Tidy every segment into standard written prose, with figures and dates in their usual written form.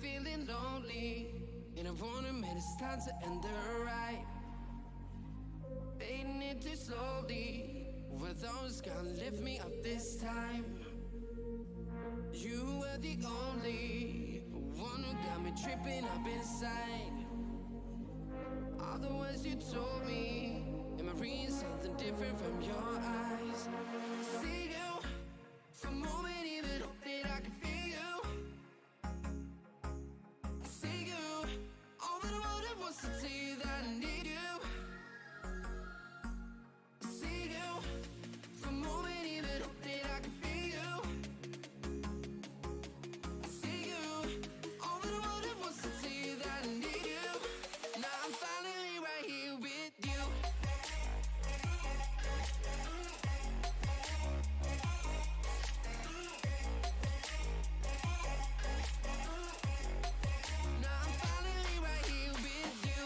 feeling lonely, and I wanna admit it's time to end the ride. Fading it too slowly, were those gonna lift me up this time? You were the only one who got me tripping up inside. All the words you told me, am I reading something different from your eyes? See you for a moment, even hope that I can feel you. See you, all that I wanted was to tell you that I need you. See you for a moment, even hope that I can feel you. See you, all that I wanted was to tell you that I need you. Now I'm finally right here with you. Now I'm finally right here with you.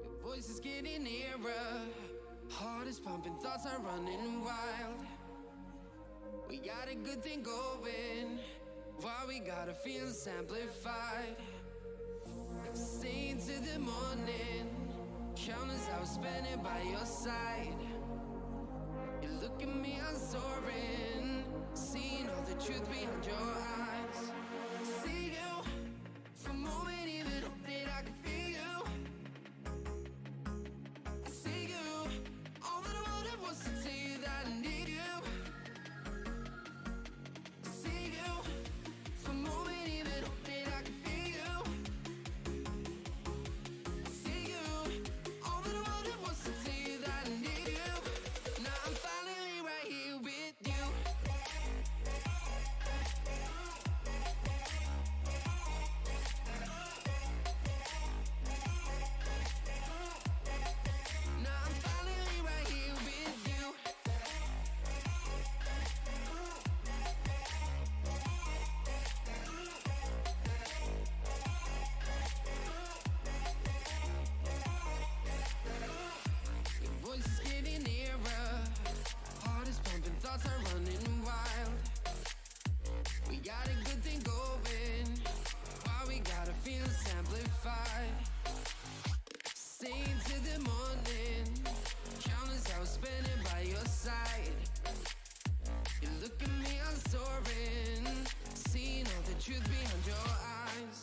Your voice is getting nearer, heart is pumping, thoughts are running wild. We got a good thing going, why we gotta feel amplified. Staying till the morning, countless hours spending by your side. You look at me, I'm soaring, seeing all the truth behind your eyes. See you for a moment, even hope that I can feel you. See you, all that I wanted was to tell you that I need you. See you for a moment, even hope that I can feel you. See you, all that I wanted was to tell you that I need you. Now I'm finally right here with you. Now I'm finally right here with you. Your voice is getting nearer, heart is pumping, thoughts are running wild. We got a good thing going, why we gotta feel amplified. Staying till the morning, countless hours spending by your side. You look at me, I'm soaring, seeing all the truth behind your eyes.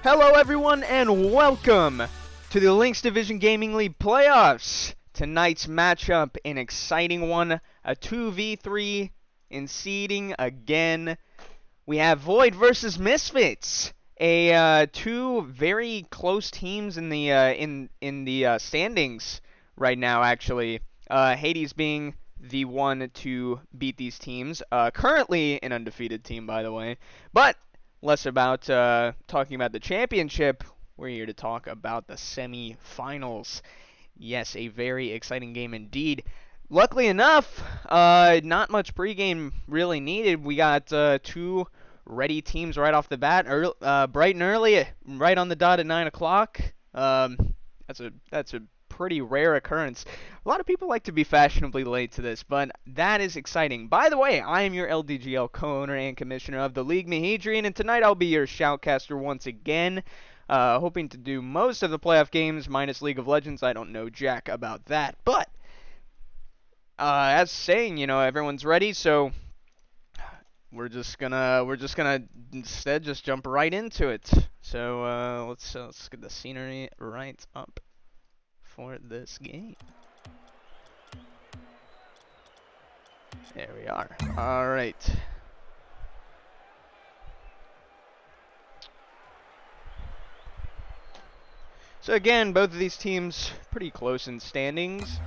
Hello everyone and welcome to the LHYNX Division Gaming League playoffs. Tonight's matchup, an exciting one, a 2v3 in seeding again. We have Void versus Misfits, two very close teams in the standings right now actually. Hades being the one to beat these teams, currently an undefeated team by the way, but less about talking about the championship. We're here to talk about the semi-finals. Yes, a very exciting game indeed. Luckily enough, not much pregame really needed. We got two ready teams right off the bat, bright and early, right on the dot at 9 o'clock. That's a pretty rare occurrence. A lot of people like to be fashionably late to this, but that is exciting. By the way, I am your LDGL co-owner and commissioner of the League, Mahedrian, and tonight I'll be your shoutcaster once again. Hoping to do most of the playoff games minus League of Legends. I don't know jack about that, but as saying, you know, everyone's ready, so we're just gonna instead just jump right into it. So let's get the scenery right up for this game. There we are. All right. So again, both of these teams pretty close in standings.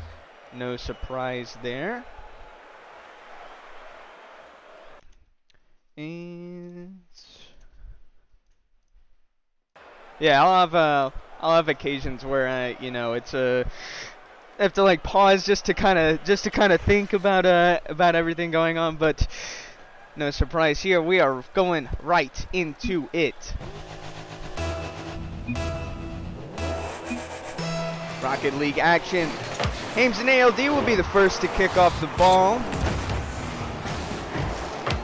No surprise there. And yeah, I'll have occasions where you know, I have to like pause just to kind of think about everything going on, but no surprise here. We are going right into it. Rocket League action. Ames and ALD will be the first to kick off the ball.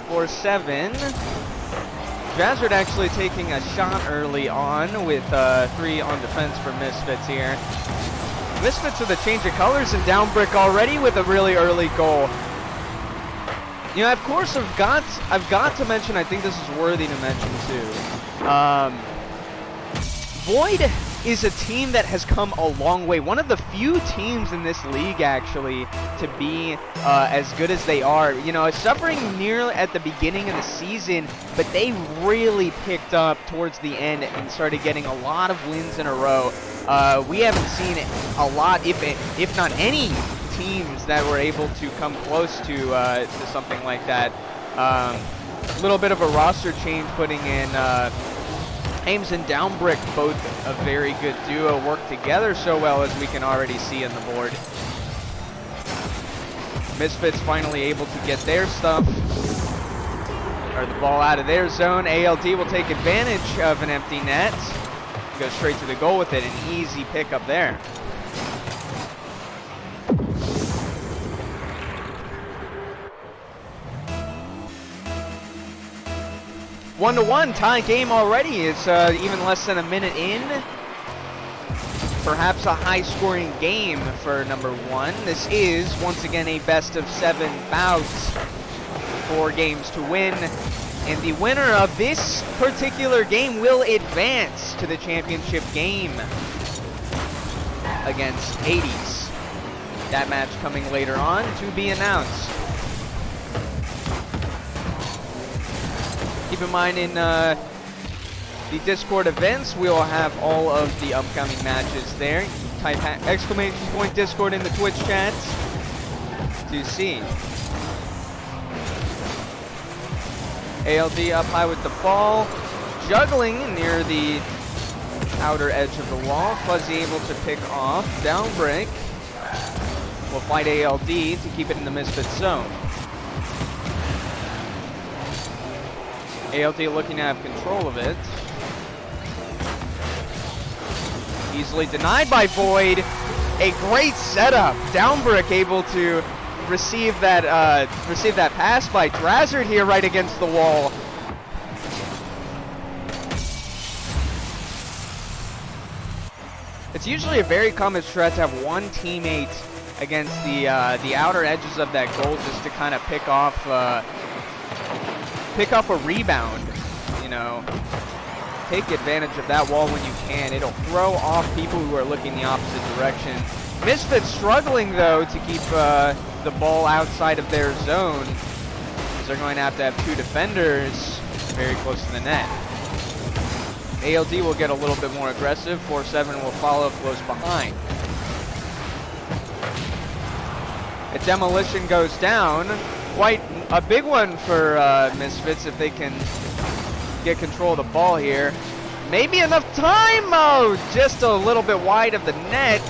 4-7. Jazzard actually taking a shot early on with 3 on defense for Misfits here. Misfits with a change of colors and down brick already with a really early goal. You know, of course, I've got to mention, I think this is worthy to mention too. Void is a team that has come a long way. One of the few teams in this league, actually, to be as good as they are. You know, suffering nearly at the beginning of the season, but they really picked up towards the end and started getting a lot of wins in a row. We haven't seen a lot, if not any, teams that were able to come close to something like that. A little bit of a roster change, putting in Ames and Downbrick, both a very good duo, work together so well, as we can already see on the board. Misfits finally able to get their stuff, or the ball out of their zone. ALD will take advantage of an empty net, go straight to the goal with it. An easy pickup there. One-to-one tie game already. It's even less than a minute in. Perhaps a high-scoring game for number 1. This is once again a best-of-7 bout. 4 games to win, and the winner of this particular game will advance to the championship game against Hades. That match coming later on to be announced. Keep in mind, in the Discord events, we will have all of the upcoming matches there. Type ! Discord in the Twitch chat to see. ALD up high with the ball, juggling near the outer edge of the wall. Fuzzy able to pick off. Down break. Will fight ALD to keep it in the Misfits zone. ALD looking to have control of it. Easily denied by Void. A great setup. Downbrick able to receive that pass by Drazzard here right against the wall. It's usually a very common strat to have one teammate against the outer edges of that goal just to kind of pick off a rebound, you know. take advantage of that wall when you can. It'll throw off people who are looking the opposite direction. Misfits struggling, though, to keep the ball outside of their zone. They're going to have 2 defenders very close to the net. ALD will get a little bit more aggressive. 4-7 will follow close behind. A demolition goes down. Quite a big one for Misfits if they can get control of the ball here. Maybe enough time! Oh, just a little bit wide of the net.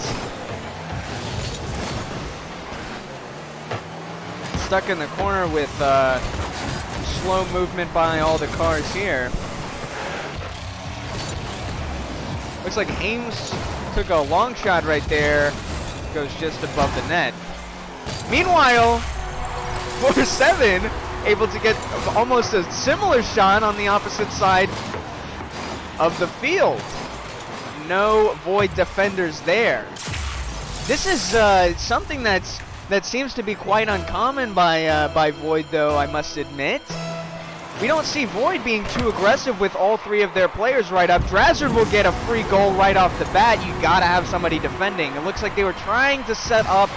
Stuck in the corner with slow movement by all the cars here. Looks like Ames took a long shot right there. Goes just above the net. Meanwhile, 4-7 able to get almost a similar shot on the opposite side of the field. No Void defenders there. This is something that seems to be quite uncommon by Void, though, I must admit. We don't see Void being too aggressive with all 3 of their players right up. Drazzard will get a free goal right off the bat. You gotta have somebody defending. It looks like they were trying to set up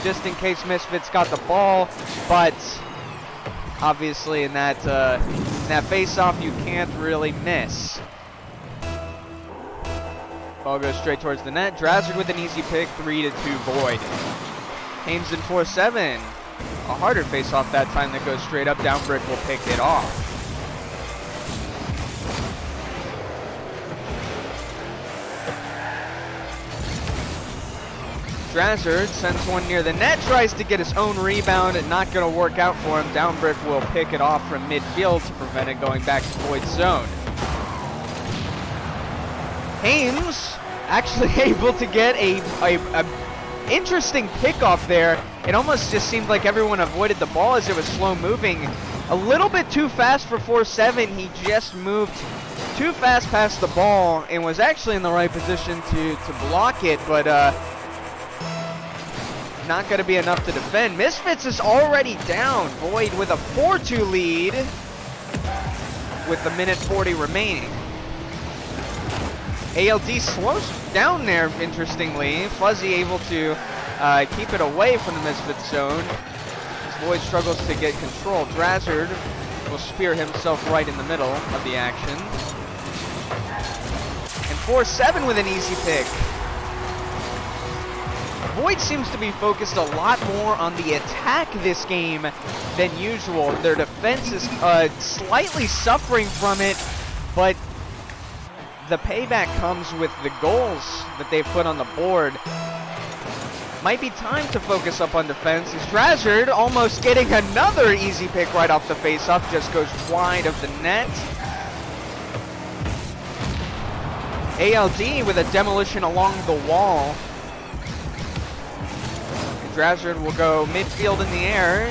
just in case Misfits got the ball, but obviously in that face-off you can't really miss. Ball goes straight towards the net. Drazzard with an easy pick, 3-2 Void. Ames in 4-7. A harder face-off that time that goes straight up. Downbrick will pick it off. Drazzard sends one near the net, tries to get his own rebound, and not going to work out for him. Downbrick will pick it off from midfield to prevent it going back to Void's zone. Ames actually able to get a interesting pickoff there. It almost just seemed like everyone avoided the ball as it was slow moving. A little bit too fast for 4-7. He just moved too fast past the ball and was actually in the right position to block it, but not going to be enough to defend. Misfits is already down. Void with a 4-2 lead with a minute 40 remaining. ALD slows down there, interestingly. Fuzzy able to keep it away from the Misfits zone. As Void struggles to get control. Drazzard will spear himself right in the middle of the action. And 4-7 with an easy pick. Void seems to be focused a lot more on the attack this game than usual. Their defense is slightly suffering from it, but the payback comes with the goals that they've put on the board. Might be time to focus up on defense. As Drazzard almost getting another easy pick right off the face-off, just goes wide of the net. ALD with a demolition along the wall. Drazzard will go midfield in the air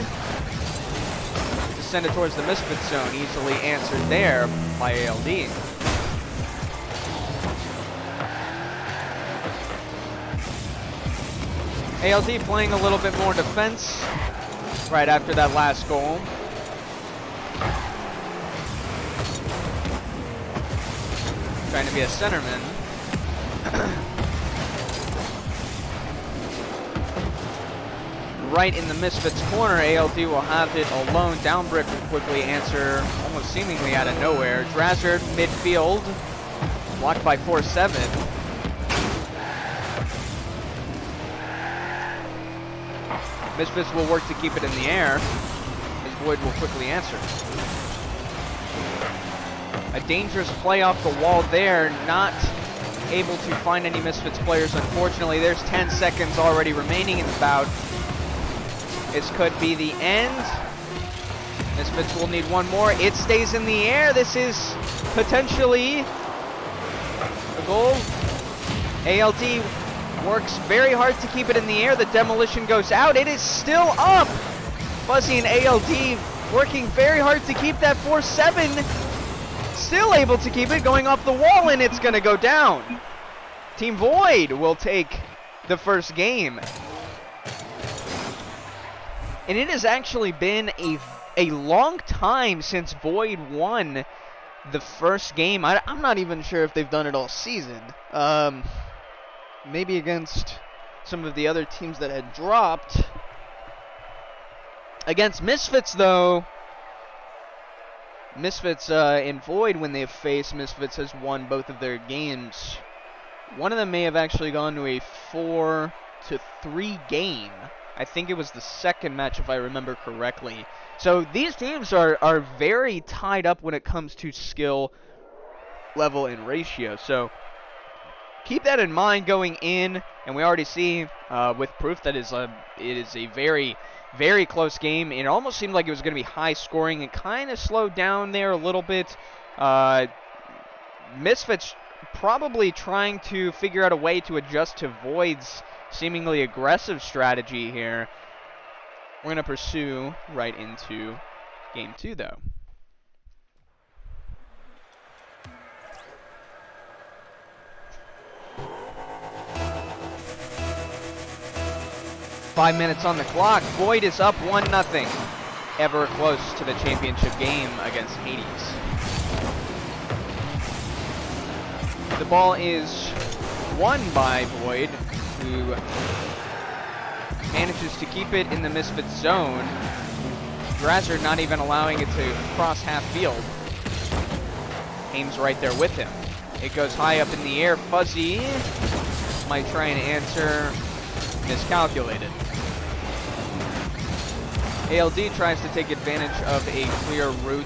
to send it towards the Misfits zone. Easily answered there by ALD. ALD playing a little bit more defense right after that last goal. Trying to be a centerman. Right in the Misfits corner, ALD will have it alone. Downbrick will quickly answer, almost seemingly out of nowhere. Drazzard midfield, blocked by 4-7. Misfits will work to keep it in the air, as Void will quickly answer. A dangerous play off the wall there, not able to find any Misfits players, unfortunately. There's 10 seconds already remaining in the bout. This could be the end. Misfits will need one more. It stays in the air. This is potentially a goal. ALD works very hard to keep it in the air. The demolition goes out. It is still up. Fuzzy and ALD working very hard to keep that 4-7. Still able to keep it, going off the wall, and it's going to go down. Team Void will take the first game. And it has actually been a long time since Void won the first game. I'm not even sure if they've done it all season. Maybe against some of the other teams that had dropped. Against Misfits, though, Misfits and Void, when they've faced, Misfits has won both of their games. One of them may have actually gone to a 4-3 game. I think it was the second match, if I remember correctly. So these teams are very tied up when it comes to skill level and ratio. So keep that in mind going in, and we already see with proof that it is a very, very close game. It almost seemed like it was going to be high scoring. It kind of slowed down there a little bit. Misfits probably trying to figure out a way to adjust to Void's seemingly aggressive strategy here. We're going to pursue right into game 2, though. Five minutes on the clock. Void is up 1-0. Ever close to the championship game against Hades. The ball is won by Void, who manages to keep it in the Misfits zone. Drazzer not even allowing it to cross half field. Aim's right there with him. It goes high up in the air. Fuzzy might try and answer. Miscalculated. ALD tries to take advantage of a clear route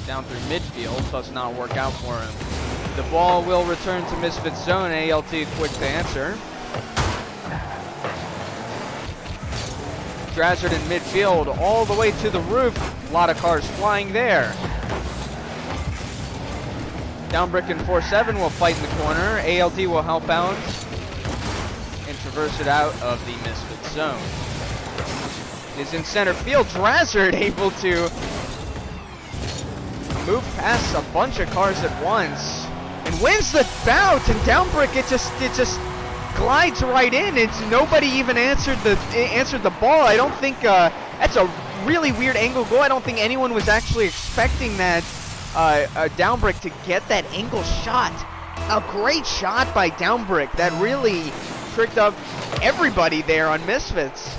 down through midfield. Does not work out for him. The ball will return to Misfits zone. ALT quick to answer. Drazard in midfield all the way to the roof. A lot of cars flying there. Downbrick and 4-7 will fight in the corner. ALD will help out and traverse it out of the Misfits zone. It is in center field. Drazard able to move past a bunch of cars at once and wins the bout. And Downbrick, it just glides right in. It's nobody even answered the ball. I don't think that's a really weird angle goal. I don't think anyone was actually expecting that Downbrick to get that angle shot. A great shot by Downbrick that really tricked up everybody there on Misfits.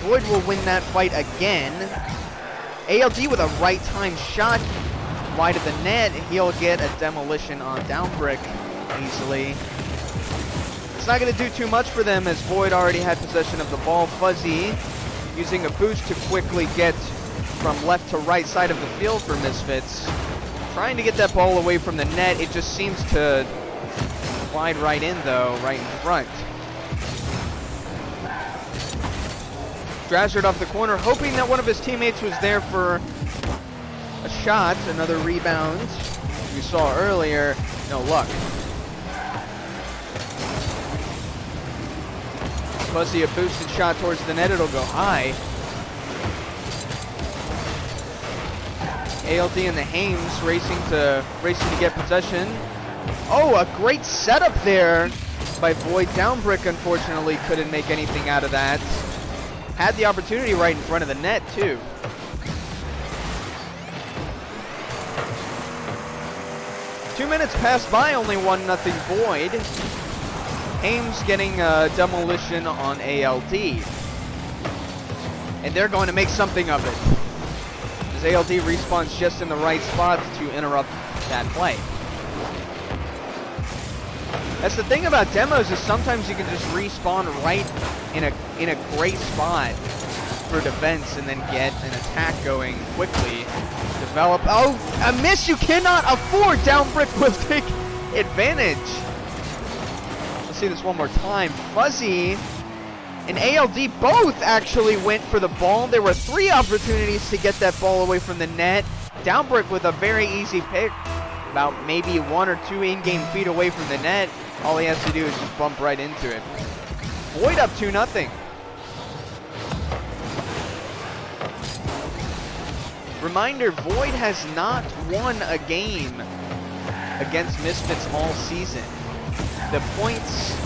Void will win that fight again. ALD with a right time shot wide of the net. He'll get a demolition on Downbrick easily. It's not going to do too much for them as Void already had possession of the ball. Fuzzy using a boost to quickly get from left to right side of the field for Misfits. Trying to get that ball away from the net. It just seems to slide right in, though, right in front. Drazard off the corner, hoping that one of his teammates was there for a shot. Another rebound. We saw earlier. No luck. Fuzzy, a boosted shot towards the net. It'll go high. ALD and the Hames racing to get possession. Oh, a great setup there by Void. Downbrick, unfortunately, couldn't make anything out of that. Had the opportunity right in front of the net, too. Two minutes passed by, only 1-0 Void. Hames getting a demolition on ALD. And they're going to make something of it. As ALD respawns just in the right spot to interrupt that play. That's the thing about demos, is sometimes you can just respawn right in a great spot for defense and then get an attack going quickly. Develop. Oh, a miss you cannot afford. Downbrick will take advantage. Let's see this one more time. Fuzzy and ALD both actually went for the ball. There were 3 opportunities to get that ball away from the net. Downbrick with a very easy pick. About maybe 1 or 2 in-game feet away from the net. All he has to do is just bump right into it. Void up 2-0. Reminder, Void has not won a game against Misfits all season. The points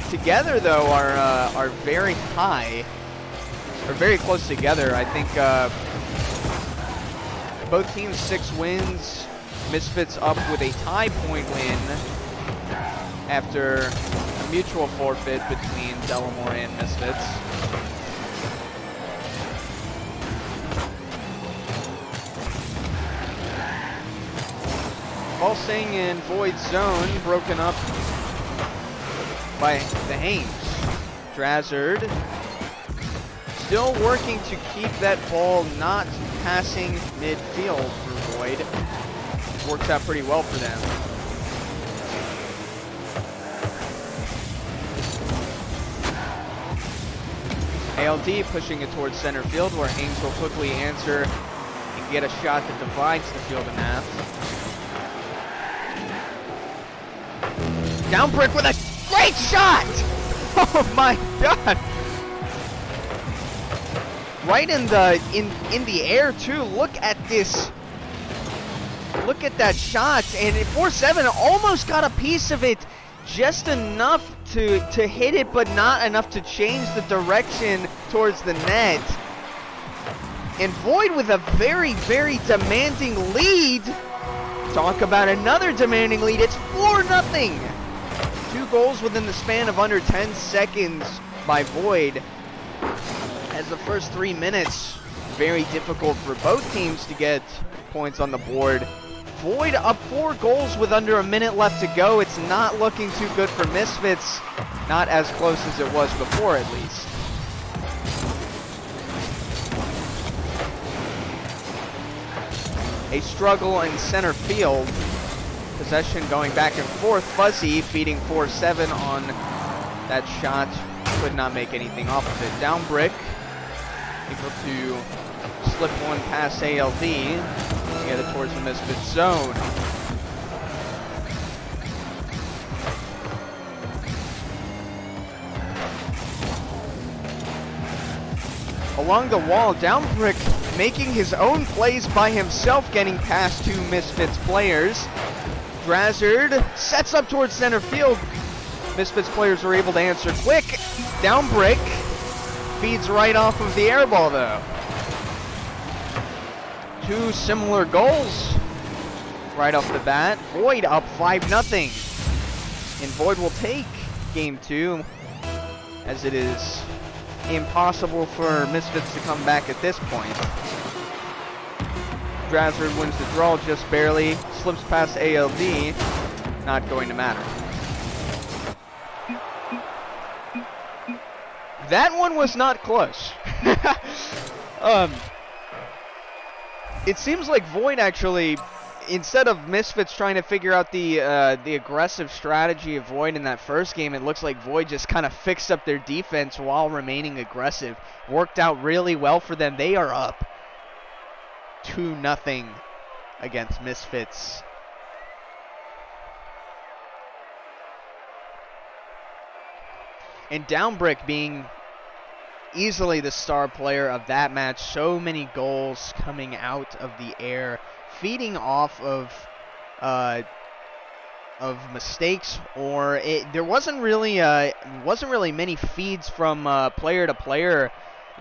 together, though, are very high. Or very close together. I think both teams 6 wins. Misfits up with a tie point win after a mutual forfeit between Delamore and Misfits. Pulsing in Void Zone, broken up by the Haynes. Drazard still working to keep that ball not passing midfield for Void. Works out pretty well for them. ALD pushing it towards center field where Haynes will quickly answer and get a shot that divides the field in half. Downbrick with a great shot! Oh my god! Right in the air too. Look at this. Look at that shot. And 4-7 almost got a piece of it. Just enough to hit it, but not enough to change the direction towards the net. And Void with a very, very demanding lead. Talk about another demanding lead. It's 4-0. 2 goals within the span of under 10 seconds by Void. As the first 3 minutes, very difficult for both teams to get points on the board. Void up 4 goals with under a minute left to go. It's not looking too good for Misfits. Not as close as it was before, at least. A struggle in center field. Possession going back and forth. Fuzzy beating 4-7 on that shot. Could not make anything off of it. Downbrick able to slip one past ALD to get it towards the Misfits zone. Along the wall, Downbrick making his own plays by himself, getting past 2 Misfits players. Drazard sets up towards center field. Misfits players were able to answer quick. Downbrick feeds right off of the air ball though. 2 similar goals right off the bat. Void up 5-0. And Void will take game 2 as it is impossible for Misfits to come back at this point. Drazard wins the draw just barely, slips past ALD, not going to matter. That one was not close. It seems like Void actually, instead of Misfits trying to figure out the aggressive strategy of Void in that first game, it looks like Void just kind of fixed up their defense while remaining aggressive. Worked out really well for them. They are up 2-0 against Misfits. And Downbrick being easily the star player of that match. So many goals coming out of the air, feeding off of mistakes, or there wasn't really many feeds from player to player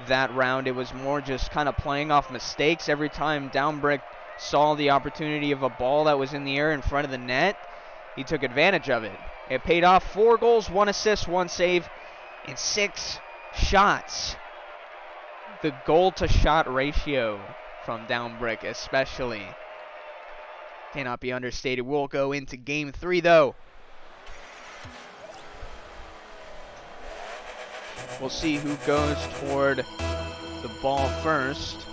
that round. It was more just kind of playing off mistakes. Every time Downbrick saw the opportunity of a ball that was in the air in front of the net, he took advantage of it. It paid off. 4 goals, 1 assist, 1 save, and 6 shots. The goal to shot ratio from Downbrick especially cannot be understated. We'll go into game 3 though. We'll see who goes toward the ball first.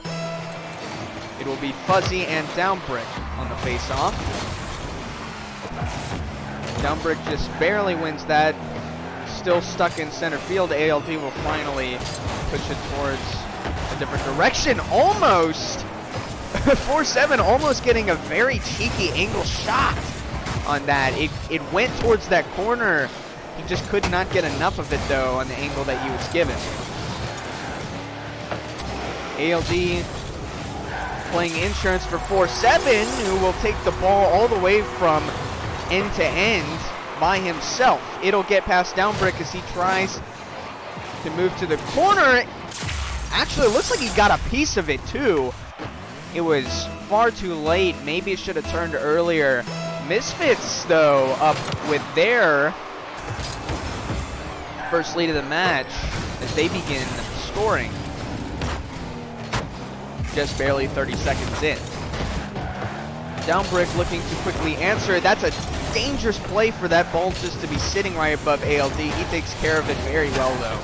It will be Fuzzy and Downbrick on the face-off. Downbrick just barely wins that. Still stuck in center field. ALD will finally push it towards a different direction. Almost! 4-7 almost getting a very cheeky angle shot on that. It went towards that corner. He just could not get enough of it though on the angle that he was given. ALD playing insurance for 4-7, who will take the ball all the way from end to end by himself. It'll get past Downbrick as he tries to move to the corner. Actually, it looks like he got a piece of it too. It was far too late. Maybe it should have turned earlier. Misfits, though, up with their first lead of the match as they begin scoring. Just barely 30 seconds in. Downbrick looking to quickly answer. That's a dangerous play for that ball just to be sitting right above ALD. He takes care of it very well, though.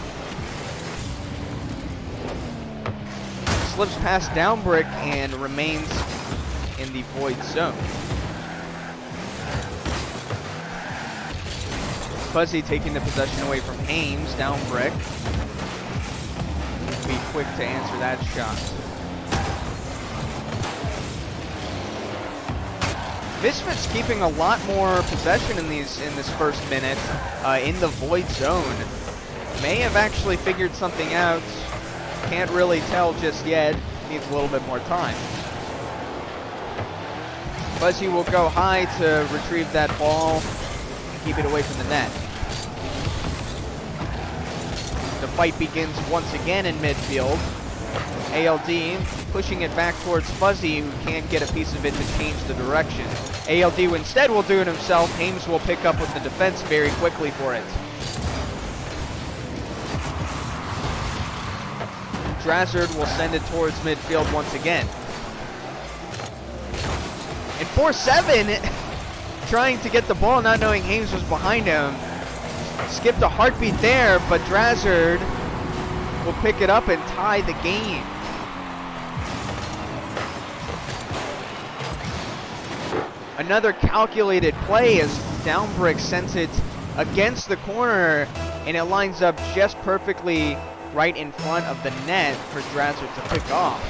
Slips past Downbrick and remains in the void zone. Fuzzy taking the possession away from Ames. Downbrick. Be quick to answer that shot. Misfits keeping a lot more possession in this first minute in the void zone. May have actually figured something out. Can't really tell just yet. Needs a little bit more time. Fuzzy will go high to retrieve that ball and keep it away from the net. The fight begins once again in midfield. ALD pushing it back towards Fuzzy, who can't get a piece of it to change the direction. ALD instead will do it himself. Ames will pick up with the defense very quickly for it. Drazard will send it towards midfield once again. And 4-7 trying to get the ball, not knowing Ames was behind him. Skipped a heartbeat there, but Drazard will pick it up and tie the game. Another calculated play as Downbrick sends it against the corner, and it lines up just perfectly right in front of the net for Drazard to pick off.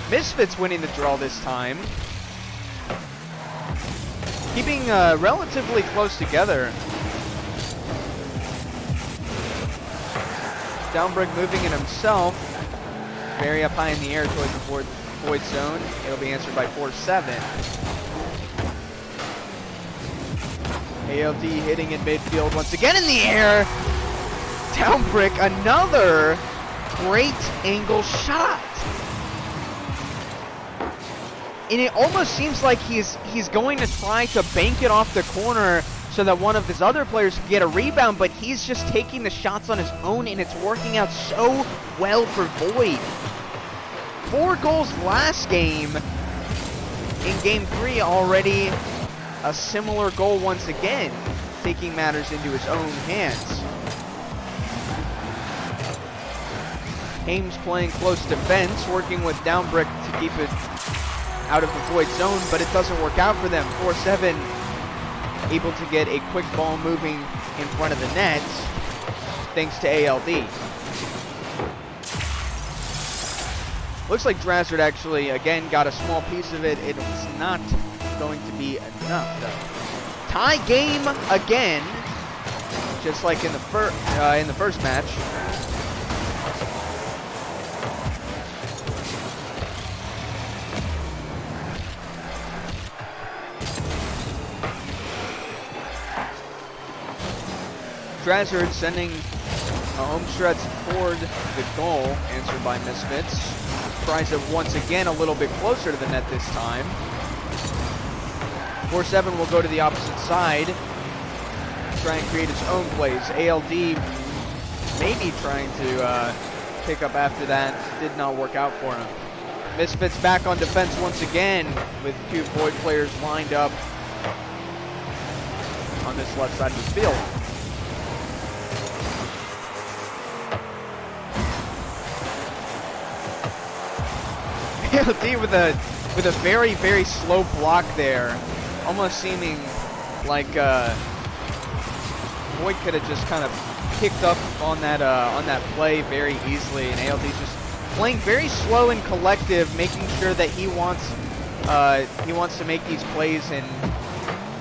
Misfits winning the draw this time. Keeping relatively close together. Downbrick moving it himself. Very up high in the air towards the void zone. It'll be answered by 4-7. ALD hitting in midfield once again in the air. Downbrick, another great angle shot. And it almost seems like he's going to try to bank it off the corner so that one of his other players can get a rebound, but he's just taking the shots on his own, and it's working out so well for Void. 4 goals last game. In Game 3 already, a similar goal once again, taking matters into his own hands. Ames playing close defense, working with Downbrick to keep it out of the void zone, but it doesn't work out for them. 4-7 able to get a quick ball moving in front of the net, thanks to ALD. Looks like Drazard actually, again, got a small piece of it. It's not going to be enough, though. Tie game again, just like in the first match. Drazard sending a home stretch toward the goal, answered by Misfits. Tries it once again a little bit closer to the net this time. 4-7 will go to the opposite side, try and create his own plays. ALD maybe trying to pick up after that, did not work out for him. Misfits back on defense once again with 2 Void players lined up on this left side of the field. ALD with a very, very slow block there, almost seeming like Void could have just kind of picked up on that play very easily, and ALD's just playing very slow and collective, making sure that he wants to make these plays and,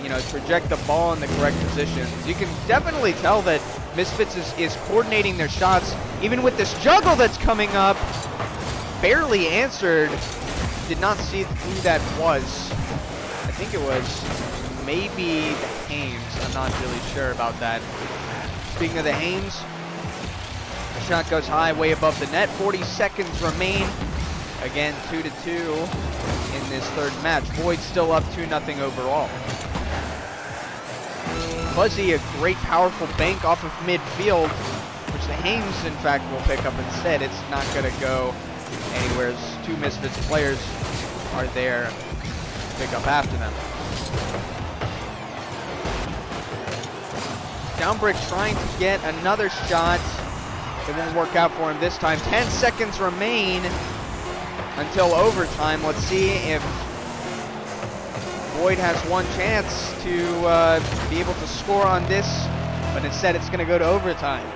you know, traject the ball in the correct positions. You can definitely tell that Misfits is coordinating their shots, even with this juggle that's coming up. Barely answered. Did not see who that was. I think it was maybe the Hames. I'm not really sure about that. Speaking of the Hames, the shot goes high, way above the net. 40 seconds remain Again, 2-2 in this third match. Void still up 2-0 overall. Fuzzy, a great powerful bank off of midfield, which the LHYNX in fact will pick up instead. It's not going to go anywhere as two Misfits players are there to pick up after them. Downbrick trying to get another shot. It won't work out for him this time. 10 seconds remain until overtime. Let's see if Void has one chance to be able to score on this, but instead it's going to go to overtime.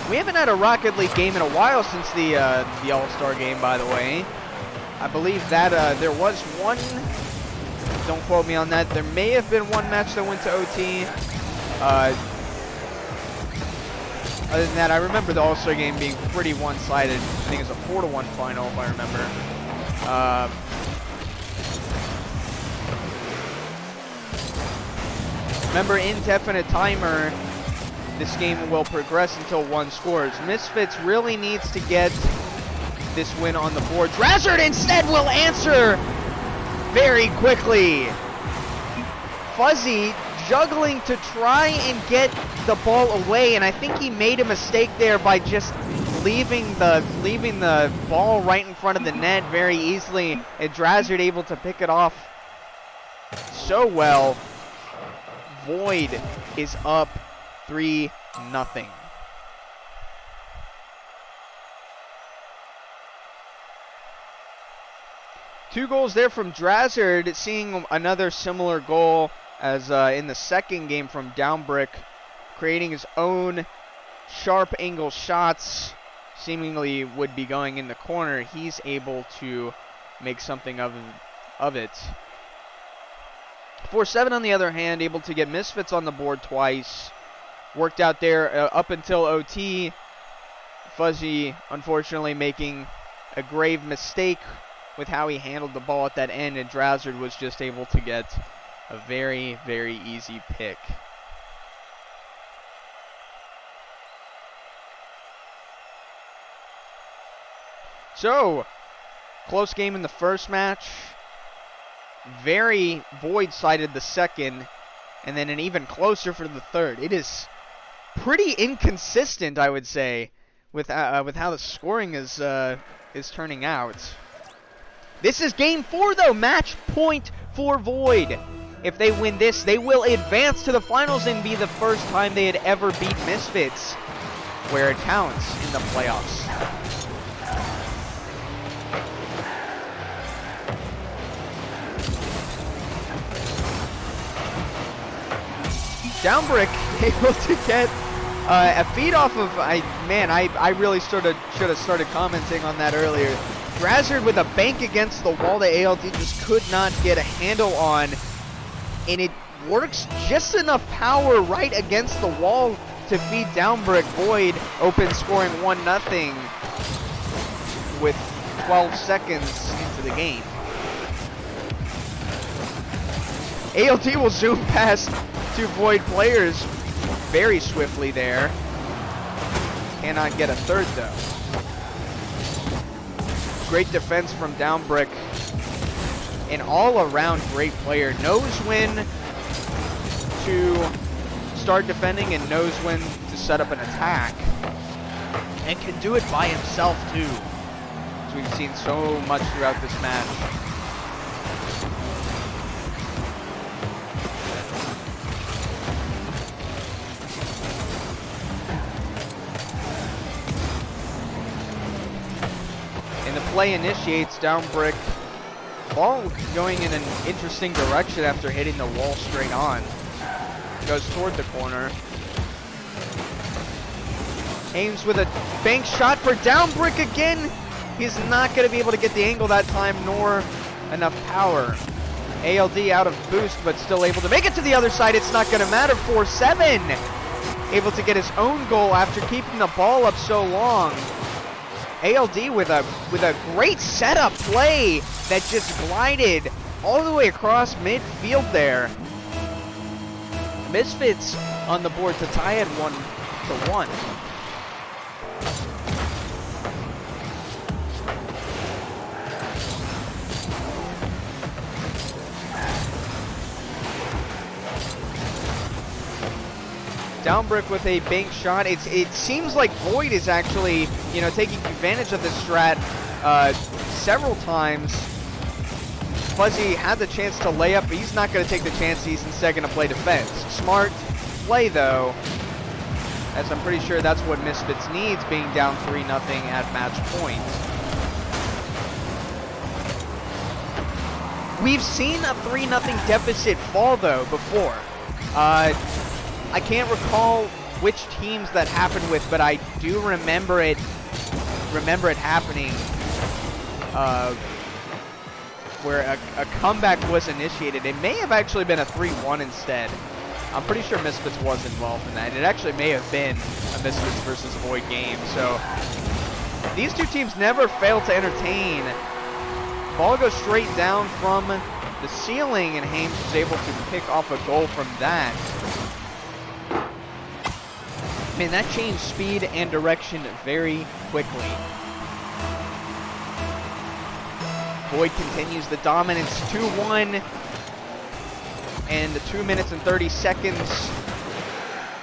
We haven't had a Rocket League game in a while since the All-Star game, by the way. I believe that there was one, don't quote me on that, there may have been one match that went to OT. Other than that, I remember the All-Star game being pretty one-sided. I think it was a 4-1 final, if I remember. Remember, indefinite timer, this game will progress until one scores. Misfits really needs to get this win on the board. Drazzard instead will answer very quickly. Fuzzy juggling to try and get the ball away, and I think he made a mistake there by just leaving the ball right in front of the net very easily, and Drazzard able to pick it off so well. Void is up 3-0. Two goals there from Drazzard, seeing another similar goal as in the second game from Downbrick, creating his own sharp angle shots, seemingly would be going in the corner. He's able to make something of it. 4-7 on the other hand, able to get Misfits on the board twice. Worked out there up until OT. Fuzzy, unfortunately, making a grave mistake with how he handled the ball at that end, and Drazzard was just able to get a very, very easy pick. So, close game in the first match. Very Void-sided the second, and then an even closer for the third. It is pretty inconsistent, I would say, with how the scoring is turning out. This is game 4, though. Match point for Void. If they win this, they will advance to the finals and be the first time they had ever beat Misfits, where it counts in the playoffs. Downbrick able to get a feed off of, I really should have started commenting on that earlier. Drazzard with a bank against the wall that ALD just could not get a handle on, and it works just enough power right against the wall to feed Downbrick. Void open scoring 1-0 with 12 seconds into the game. ALD will zoom past two Void players very swiftly there. Cannot get a third though. Great defense from Downbrick. An all-around great player. Knows when to start defending and knows when to set up an attack. And can do it by himself too, as we've seen so much throughout this match. Play initiates. Downbrick, ball going in an interesting direction after hitting the wall straight on. Goes toward the corner. Aims with a bank shot for Downbrick again. He's not going to be able to get the angle that time, nor enough power. ALD out of boost, but still able to make it to the other side. It's not going to matter. 4-7. Able to get his own goal after keeping the ball up so long. ALD with a great setup play that just glided all the way across midfield there. Misfits on the board to tie at 1-1. Downbrick with a bank shot. It seems like Void is actually, you know, taking advantage of this strat several times. Fuzzy had the chance to lay up, but he's not going to take the chance. He's instead going to play defense. Smart play, though, as I'm pretty sure that's what Misfits needs, being down 3-0 at match point. We've seen a 3-0 deficit fall, though, before. I can't recall which teams that happened with, but I do remember it happening where a comeback was initiated. It may have actually been a 3-1 instead. I'm pretty sure Misfits was involved in that. It actually may have been a Misfits versus Void game. So these two teams never fail to entertain. Ball goes straight down from the ceiling, and Haynes was able to pick off a goal from that. Man, that changed speed and direction very quickly. Void continues the dominance, 2-1, and 2 minutes and 30 seconds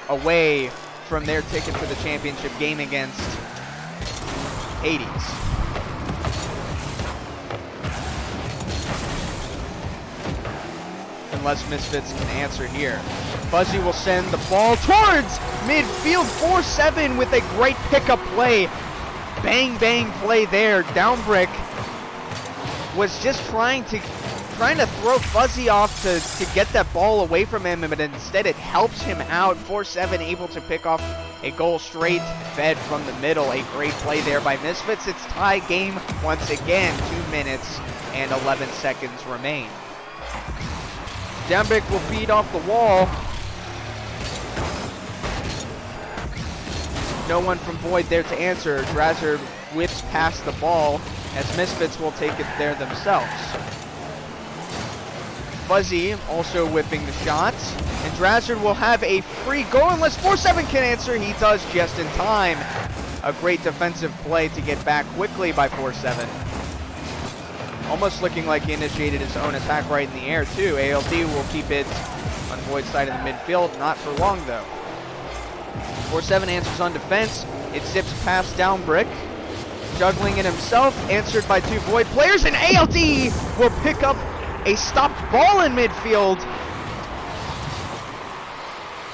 away from their ticket for the championship game against Hades. Unless Misfits can answer here. Fuzzy will send the ball towards midfield. 4-7 with a great pickup play. Bang, bang play there. Downbrick was just trying to throw Fuzzy off to get that ball away from him, but instead it helps him out. 4-7 able to pick off a goal straight fed from the middle. A great play there by Misfits. It's tie game once again. 2 minutes and 11 seconds remain. Downbrick will feed off the wall. No one from Void there to answer. Drazzer whips past the ball as Misfits will take it there themselves. Fuzzy also whipping the shots, and Drazzer will have a free goal unless 4-7 can answer. He does just in time. A great defensive play to get back quickly by 4-7. Almost looking like he initiated his own attack right in the air too. ALD will keep it on Void's side of the midfield. Not for long though. 4-7 answers on defense. It zips past Downbrick. Juggling it himself. Answered by two Void players. And ALD will pick up a stopped ball in midfield.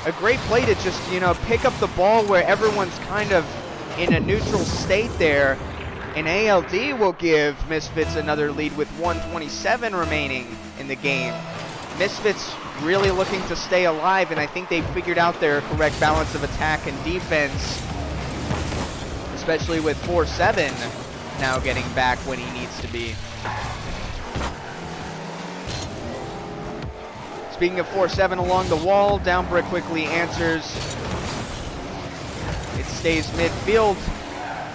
A great play to just, pick up the ball where everyone's kind of in a neutral state there. And ALD will give Misfits another lead with 1:27 remaining in the game. Misfits really looking to stay alive, and I think they figured out their correct balance of attack and defense, especially with 4-7 now getting back when he needs to be. Speaking of 4-7 along the wall, Downbrick quickly answers. It stays midfield.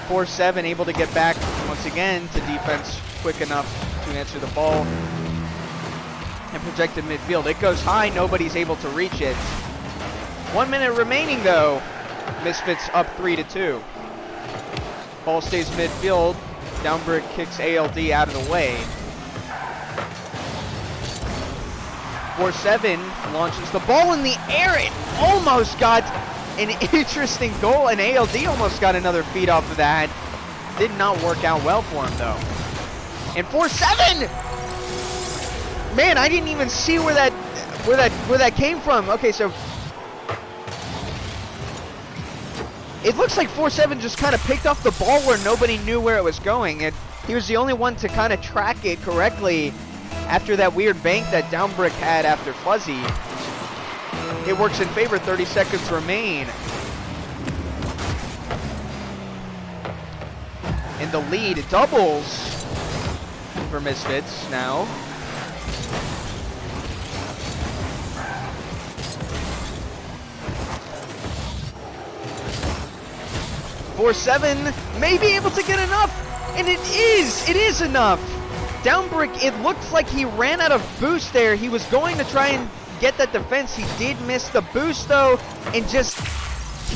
4-7 able to get back once again to defense quick enough to answer the ball and projected midfield. It goes high, nobody's able to reach it. 1 minute remaining though. Misfits up 3-2. Ball stays midfield. Downbrick kicks ALD out of the way. 4-7 launches the ball in the air. It almost got an interesting goal, and ALD almost got another feed off of that. Did not work out well for him though. And 4-7! Man, I didn't even see where that came from. Okay, so it looks like 4-7 just kind of picked off the ball where nobody knew where it was going, and he was the only one to kind of track it correctly after that weird bank that Downbrick had after Fuzzy. It works in favor, 30 seconds remain. And the lead doubles for Misfits now. Four 7 may be able to get enough, and it is enough. Downbrick, it looked like he ran out of boost there. He was going to try and get that defense. He did miss the boost though, and just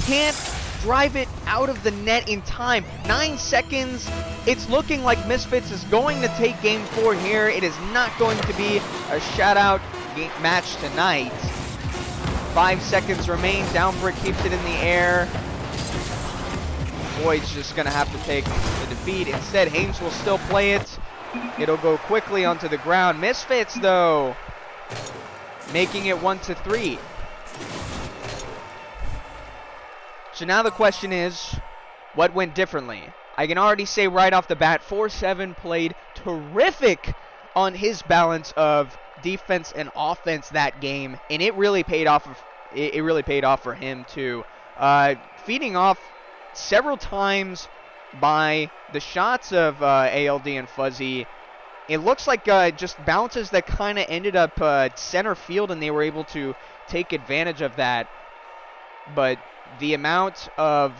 can't drive it out of the net in time. 9 seconds. It's looking like Misfits is going to take game 4 here. It is not going to be a shutout match tonight. 5 seconds remain. Downbrick keeps it in the air. Void's just going to have to take the defeat. Instead, LHYNX will still play it. It'll go quickly onto the ground. Misfits, though, making it 1-3. So now the question is, what went differently? I can already say right off the bat, 4-7 played terrific on his balance of defense and offense that game, and it really paid off. It really paid off for him too, feeding off several times by the shots of ALD and Fuzzy. It looks like just bounces that kind of ended up center field, and they were able to take advantage of that. But the amount of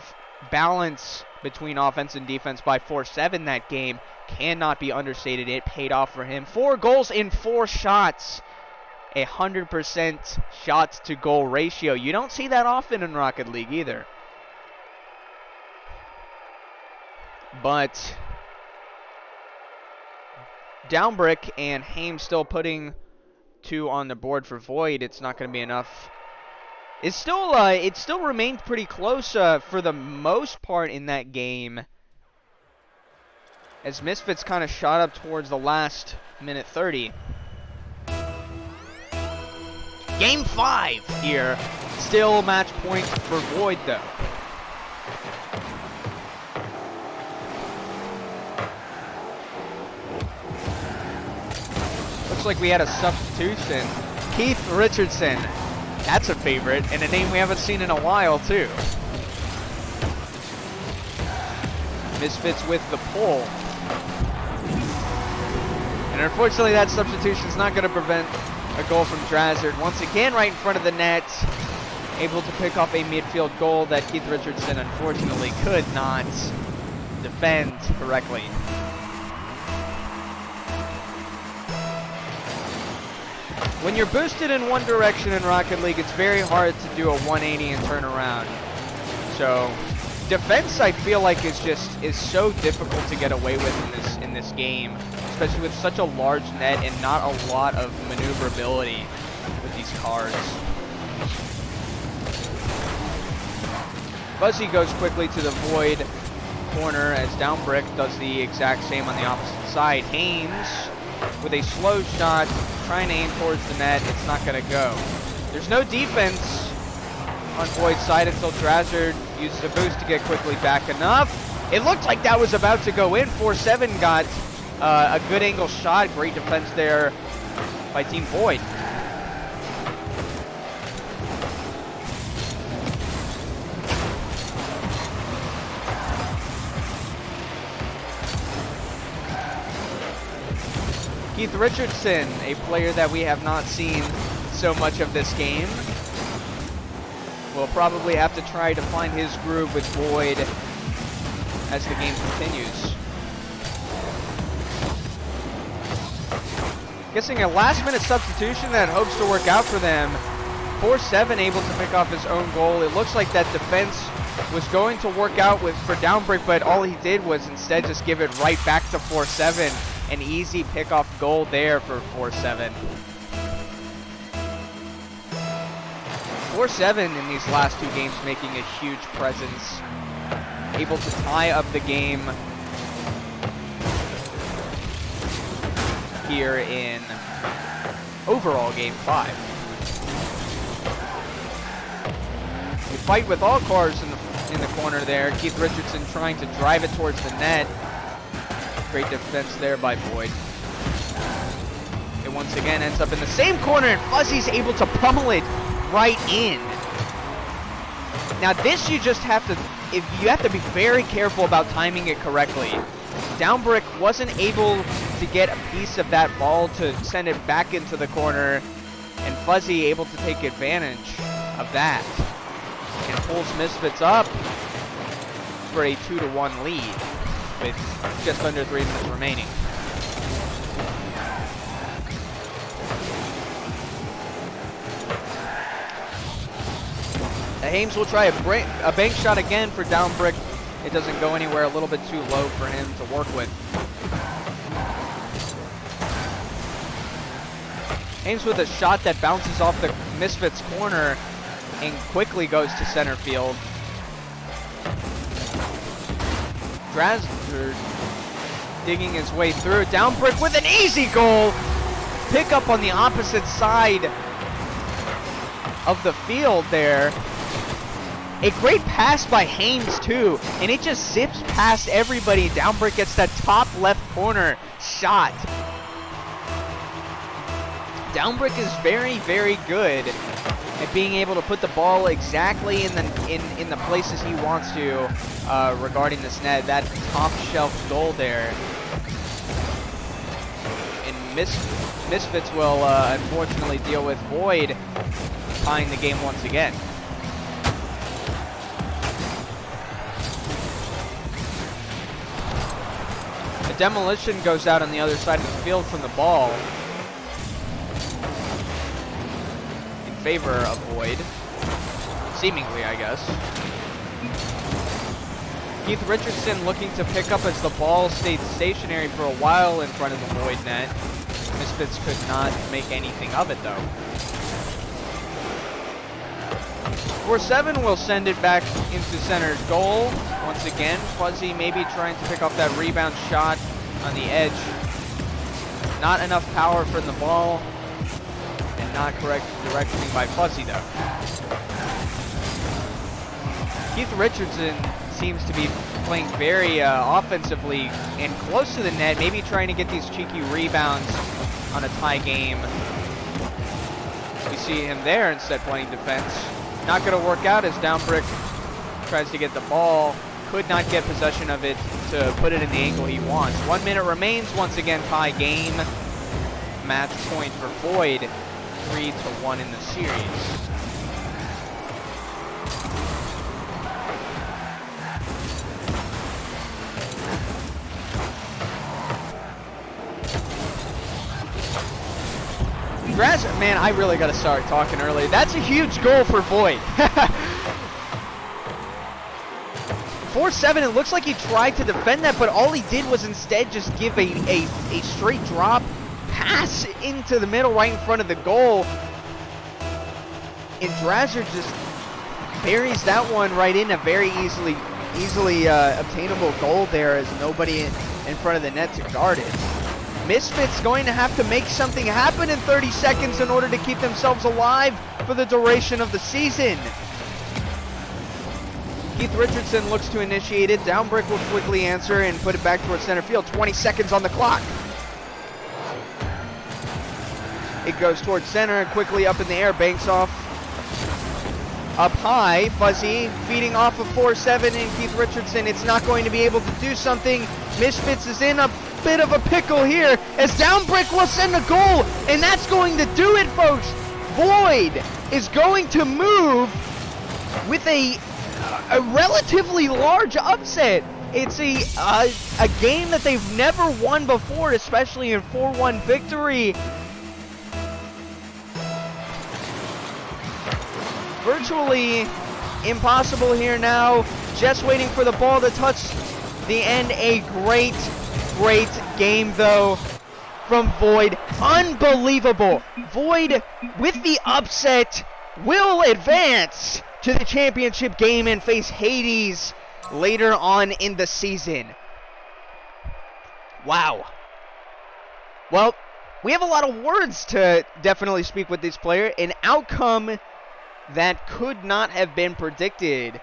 balance between offense and defense by 4-7 that game cannot be understated. It paid off for him. 4 goals in 4 shots. 100% shots to goal ratio. You don't see that often in Rocket League either. But Downbrick and LHYNX still putting 2 on the board for Void. It's not going to be enough. It still remained pretty close for the most part in that game, as Misfits kind of shot up towards the last minute 30. Game 5 here. Still match point for Void, though. Looks like we had a substitution. Keith Richardson. That's a favorite, and a name we haven't seen in a while, too. Misfits with the pull. And unfortunately, that substitution's not going to prevent a goal from Drazard. Once again, right in front of the net. Able to pick up a midfield goal that Keith Richardson, unfortunately, could not defend correctly. When you're boosted in one direction in Rocket League, it's very hard to do a 180 and turn around. So, defense, I feel like, is so difficult to get away with in this game, especially with such a large net and not a lot of maneuverability with these cards. Fuzzy goes quickly to the Void corner as Downbrick does the exact same on the opposite side. LHYNX with a slow shot, trying to aim towards the net. It's not going to go. There's no defense on Void's side until Drazard uses a boost to get quickly back enough. It looked like that was about to go in. 4-7 got a good angle shot. Great defense there by Team Void. Keith Richardson, a player that we have not seen so much of this game, will probably have to try to find his groove with Void as the game continues. Guessing a last-minute substitution that hopes to work out for them. 4-7 able to pick off his own goal. It looks like that defense was going to work out for Downbrick, but all he did was instead just give it right back to 4-7. An easy pickoff goal there for 4-7. 4-7 in these last 2 games making a huge presence. Able to tie up the game here in overall Game 5. You fight with all cars in the corner there. Keith Richardson trying to drive it towards the net. Great defense there by Void. It once again ends up in the same corner, and Fuzzy's able to pummel it right in. Now this you just have to be very careful about timing it correctly. Downbrick wasn't able to get a piece of that ball to send it back into the corner, and Fuzzy able to take advantage of that and pulls Misfits up for a 2-1 lead with just under 3 minutes remaining. LHYNX will try a bank shot again for Downbrick. It doesn't go anywhere, a little bit too low for him to work with. LHYNX with a shot that bounces off the Misfits corner. and quickly goes to center field. Drazzer digging his way through. Down brick with an easy goal. Pick up on the opposite side of the field there. A great pass by LHYNX too, and it just zips past everybody. Down brick gets that top left corner shot. Down brick is very, very good at being able to put the ball exactly in the places he wants to regarding this net. That top shelf goal there. And Misfits will unfortunately deal with Void tying the game once again. A demolition goes out on the other side of the field from the ball in favor of Void. Seemingly, I guess. Keith Richardson looking to pick up as the ball stayed stationary for a while in front of the Void net. Misfits could not make anything of it, though. 4-7 will send it back into center's goal. Once again, Fuzzy maybe trying to pick up that rebound shot on the edge. Not enough power from the ball. And not correct directioning by Fuzzy, though. Keith Richardson seems to be playing very offensively and close to the net, maybe trying to get these cheeky rebounds on a tie game. We see him there instead playing defense. Not going to work out as Downbrick tries to get the ball. Could not get possession of it to put it in the angle he wants. 1 minute remains. Once again, tie game. Match point for Void. 3-1 in the series. Man, I really got to start talking early. That's a huge goal for Void. 4-7, it looks like he tried to defend that, but all he did was instead just give a straight drop pass into the middle right in front of the goal. And Drazzer just buries that one right in. A very easily obtainable goal there as nobody in front of the net to guard it. Misfits going to have to make something happen in 30 seconds in order to keep themselves alive for the duration of the season. Keith Richardson looks to initiate it. Downbrick will quickly answer and put it back towards center field. 20 seconds on the clock. It goes towards center and quickly up in the air. Banks off. Up high. Fuzzy feeding off of 4-7 and Keith Richardson. It's not going to be able to do something. Misfits is in a bit of a pickle here as Downbrick will send a goal, and that's going to do it, folks. Void is going to move with a relatively large upset. It's a game that they've never won before, especially in 4-1 victory. Virtually impossible here now. Just waiting for the ball to touch the end. A great game, though, from Void. Unbelievable. Void, with the upset, will advance to the championship game and face Hades later on in the season. Wow. Well, we have a lot of words to definitely speak with this player. An outcome that could not have been predicted.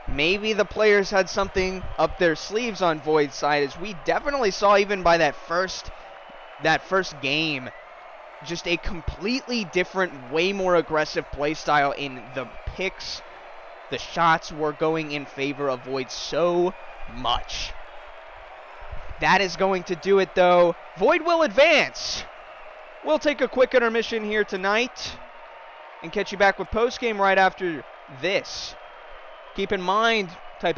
Maybe the players had something up their sleeves on Void's side, as we definitely saw even by that first game. Just a completely different, way more aggressive play style in the picks. The shots were going in favor of Void so much. That is going to do it, though. Void will advance. We'll take a quick intermission here tonight and catch you back with Postgame right after this. Keep in mind, type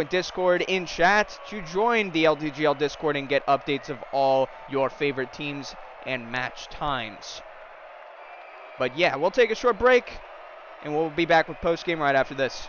!Discord in chat to join the LDGL Discord and get updates of all your favorite teams and match times. But yeah, we'll take a short break, and we'll be back with Postgame right after this.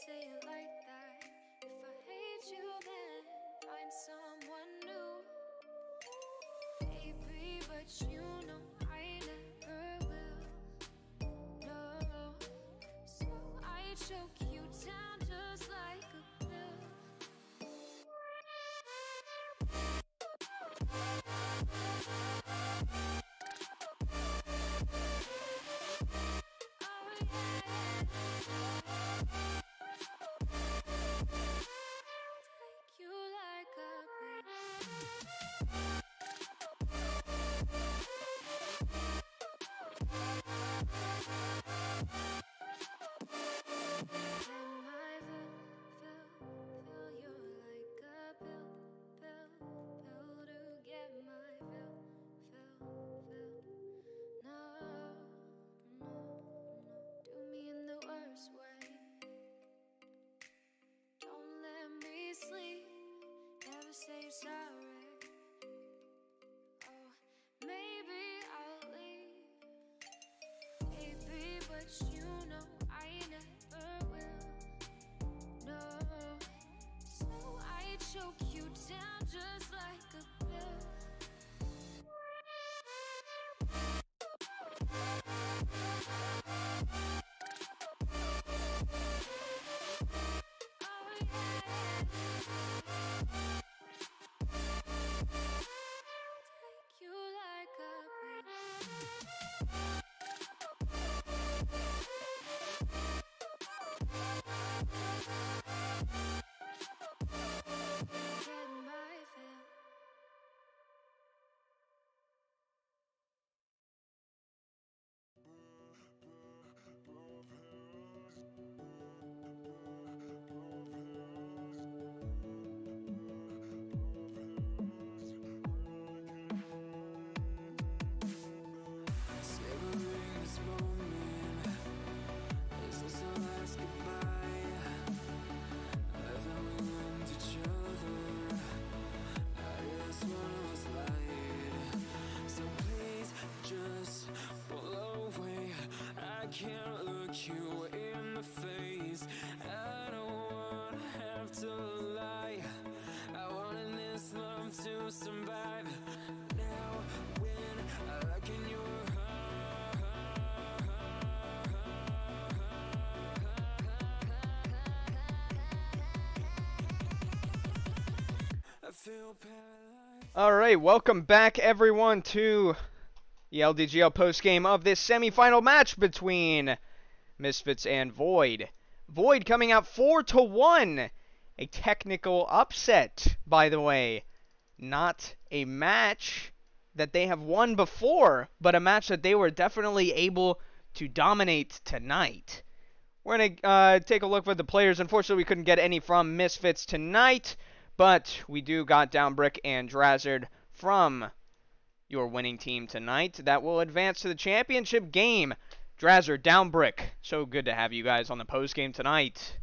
say it like that. If I hate you, then find someone new. Baby, but you know I never will. No, so I choke you down just like a pill. Take you like a pill. Get my fill, no, do me in the worst way. Don't let me sleep, never say you're sorry. Oh, maybe I'll leave, baby, but you know I never will. No, so I choke you down just like a pill. Take you like a pill. Get my fill. Savoring this moment. Is this our last goodbye? Then we lend each other. I guess one of us lied. So please just pull away. I can't look you in the face. I don't wanna have to lie. I wanted this love to survive. Now when I look in your I feel paralyzed. All right, welcome back, everyone, to the LDGL postgame of this semifinal match between Misfits and Void. Void coming out 4-1. A technical upset, by the way. Not a match that they have won before, but a match that they were definitely able to dominate tonight. We're going to take a look at the players. Unfortunately, we couldn't get any from Misfits tonight, but we do got Downbrick and Drazard from your winning team tonight that will advance to the championship game. Drazard, Downbrick, so good to have you guys on the postgame tonight.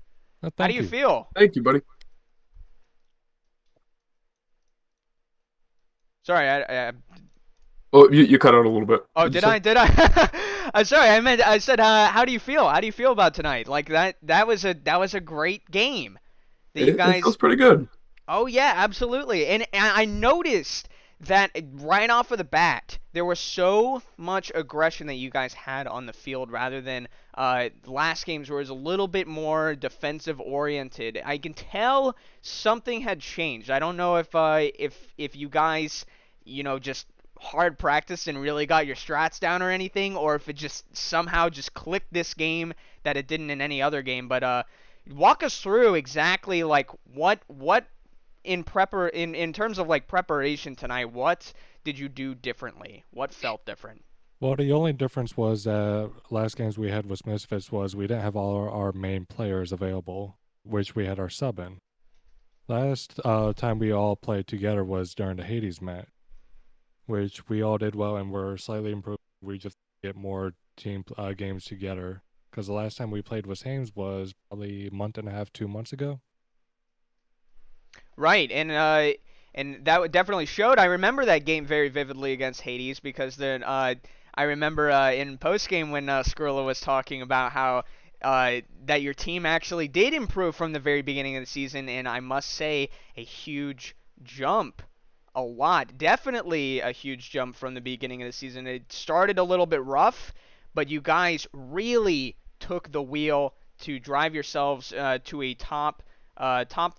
How do you feel? Thank you, buddy. Sorry, I Oh, you cut out a little bit. Oh, did I? Did I? I'm sorry. I said, how do you feel? How do you feel about tonight? Like that was a great game. That you guys. It feels pretty good. Oh yeah, absolutely. And I noticed that right off of the bat, there was so much aggression that you guys had on the field, rather than last games where it was a little bit more defensive oriented. I can tell something had changed. I don't know if you guys, just hard practice and really got your strats down or anything, or if it just somehow just clicked this game that it didn't in any other game. But walk us through exactly like what in terms of like preparation tonight, what did you do differently? What felt different? Well, the only difference was last games we had with Misfits was we didn't have all our main players available, which we had our sub in. Last time we all played together was during the Hades match, which we all did well and were slightly improved. We just get more team games together, because the last time we played with Hames was probably a month and a half, 2 months ago. Right, and that definitely showed. I remember that game very vividly against Hades, because then I remember in postgame when Skrilla was talking about how that your team actually did improve from the very beginning of the season, and I must say, a huge jump. A lot. Definitely a huge jump from the beginning of the season. It started a little bit rough, but you guys really took the wheel to drive yourselves to a top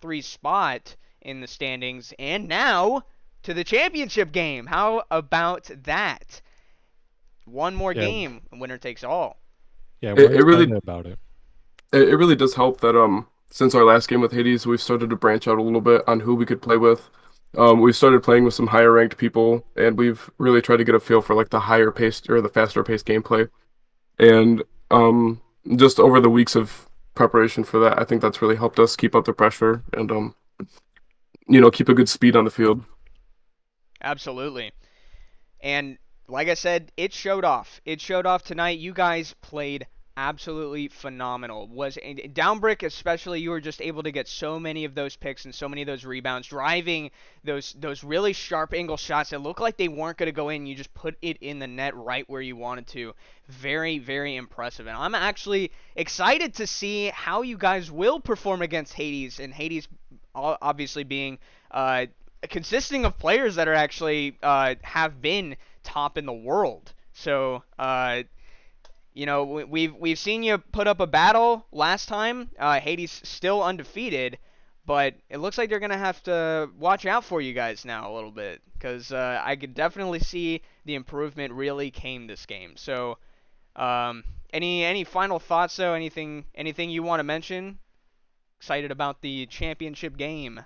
3 spot in the standings, and now to the championship game. How about that? One more Yeah, game, winner takes all. yeah, It, we're it really excited about it. it really does help that since our last game with Hades, we've started to branch out a little bit on who we could play with. We've started playing with some higher ranked people, and we've really tried to get a feel for like the higher paced or the faster paced gameplay. And just over the weeks of preparation for that, I think that's really helped us keep up the pressure and keep a good speed on the field. Absolutely. And like I said, it showed off. It showed off tonight. You guys played absolutely phenomenal. Was Downbrick especially, you were just able to get so many of those picks and so many of those rebounds, driving those really sharp angle shots that looked like they weren't going to go in. You just put it in the net right where you wanted to. Very, very impressive. And I'm actually excited to see how you guys will perform against Hades, and Hades obviously being consisting of players that are actually have been top in the world. So we've seen you put up a battle last time. Hades still undefeated, but it looks like they're gonna have to watch out for you guys now a little bit, because I could definitely see the improvement really came this game. So any final thoughts though? Anything you want to mention? Excited about the championship game.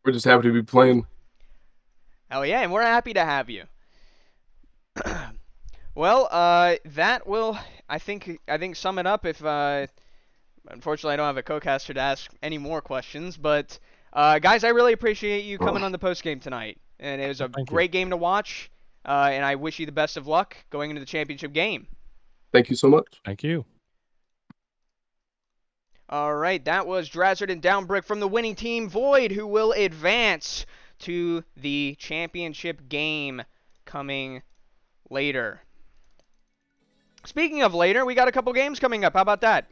We're just happy to be playing. Hell yeah, and we're happy to have you. Well, that will, I think, sum it up. If unfortunately I don't have a co-caster to ask any more questions, but guys, I really appreciate you coming on the post game tonight, and it was a great game to watch. And I wish you the best of luck going into the championship game. Thank you so much. Thank you. All right, that was Drazzard and Downbrick from the winning team, Void, who will advance to the championship game coming later. Speaking of later, we got a couple games coming up. How about that?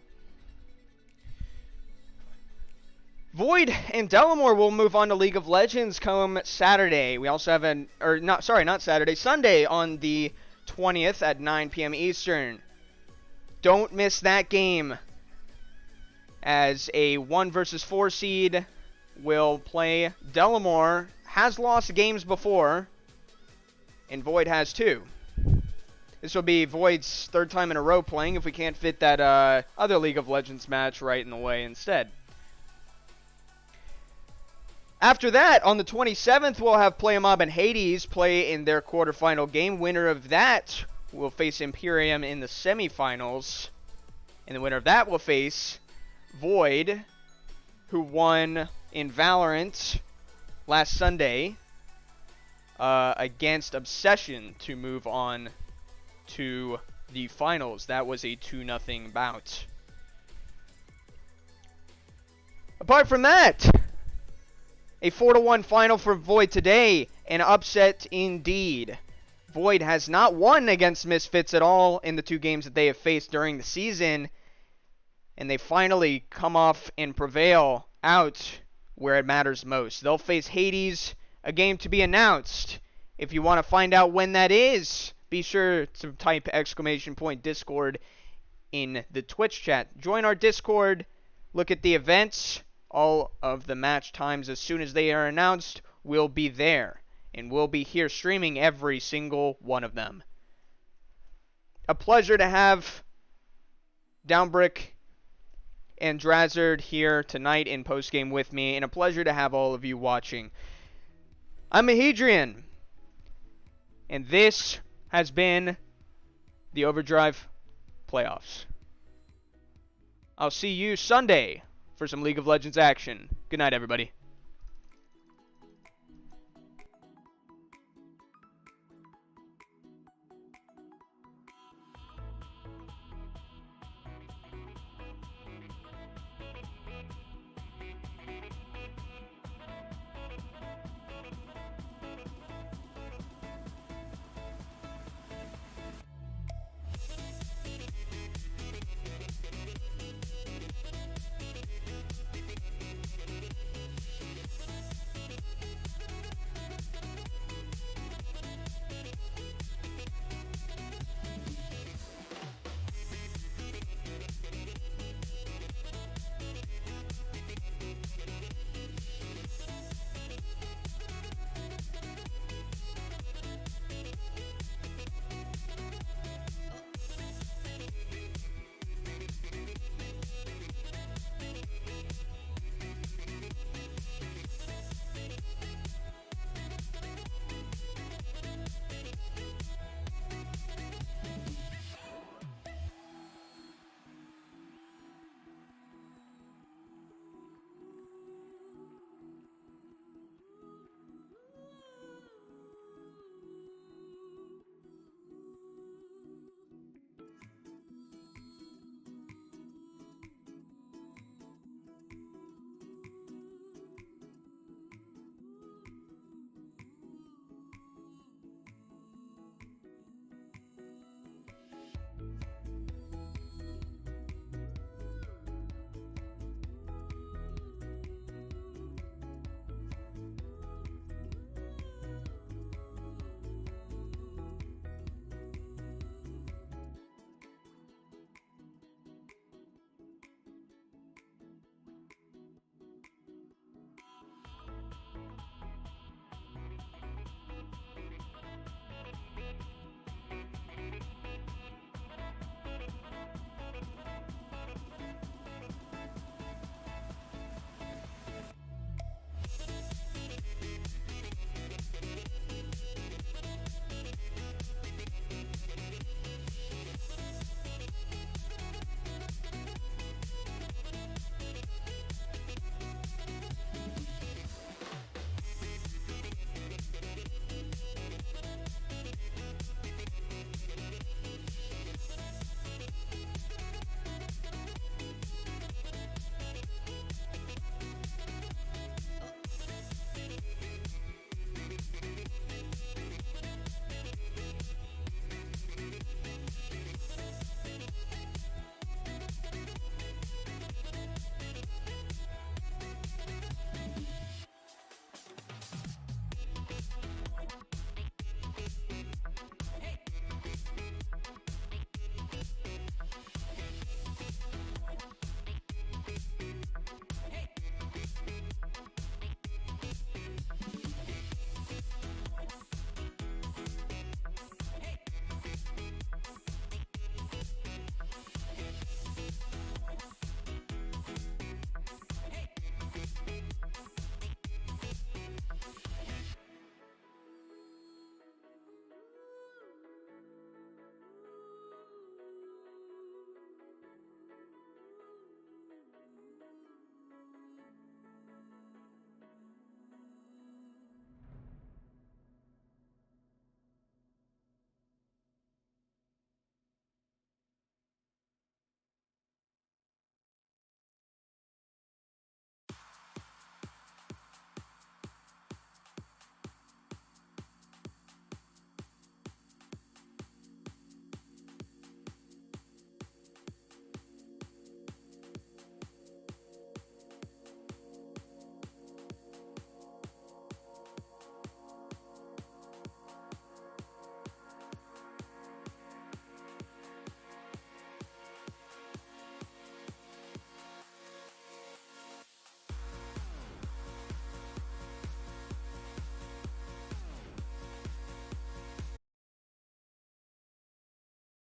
Void and Delamore will move on to League of Legends come Saturday. We also have Sunday on the 20th at 9 p.m. Eastern. Don't miss that game, as a 1 versus 4 seed will play. Delamore has lost games before, and Void has 2. This will be Void's 3rd time in a row playing if we can't fit that other League of Legends match right in the way instead. After that, on the 27th, we'll have Playamob and Hades play in their quarterfinal game. Winner of that will face Imperium in the semifinals, and the winner of that will face Void, who won in Valorant last Sunday against Obsession to move on to the finals. That was a 2-0 bout. Apart from that, a 4-1 final for Void today. An upset indeed. Void has not won against Misfits at all in the 2 games that they have faced during the season, and they finally come off and prevail out where it matters most. They'll face Hades, a game to be announced. If you want to find out when that is, be sure to type !Discord in the Twitch chat. Join our Discord, look at the events. All of the match times, as soon as they are announced, will be there, and we'll be here streaming every single one of them. A pleasure to have Downbrick and Drazzard here tonight in postgame with me, and a pleasure to have all of you watching. I'm Mahedrian, and this has been the Overdrive playoffs. I'll see you Sunday for some League of Legends action. Good night, everybody.